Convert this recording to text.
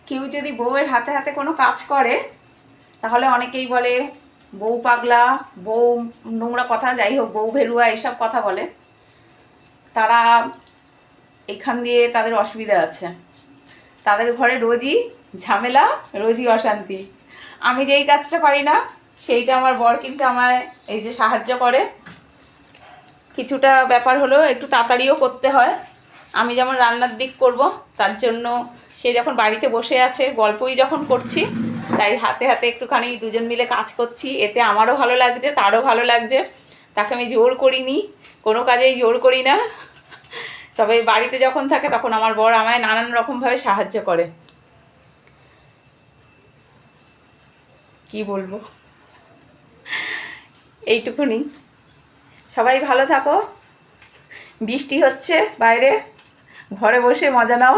কেউ যদি বউয়ের হাতে হাতে কোনো কাজ করে তাহলে অনেকেই বলে বউ পাগলা, বউ নোংরা কথা, যাই হোক বউ ভেলুয়া এইসব কথা বলে। তারা এখান দিয়ে তাদের অসুবিধা আছে, তাদের ঘরে রোজই ঝামেলা, রোজই অশান্তি। আমি যেই কাজটা পারি না সেইটা আমার বর কিন্তু আমায় এই যে সাহায্য করে। কিছুটা ব্যাপার হলো একটু তাড়াতাড়িও করতে হয়। আমি যেমন রান্নার দিক করব, তার জন্য সে যখন বাড়িতে বসে আছে গল্পই যখন করছি, তাই হাতে হাতে একটুখানি দুজন মিলে কাজ করছি। এতে আমারও ভালো লাগছে, তারও ভালো লাগছে। তাকে আমি জোর করিনি, কোনো কাজেই জোর করি না। তবে বাড়িতে যখন থাকে তখন আমার বর আমায় নানান রকমভাবে সাহায্য করে। কি বলবো, এইটুকুনি। সবাই ভালো থাকো। বৃষ্টি হচ্ছে বাইরে, ঘরে বসে মজা নাও।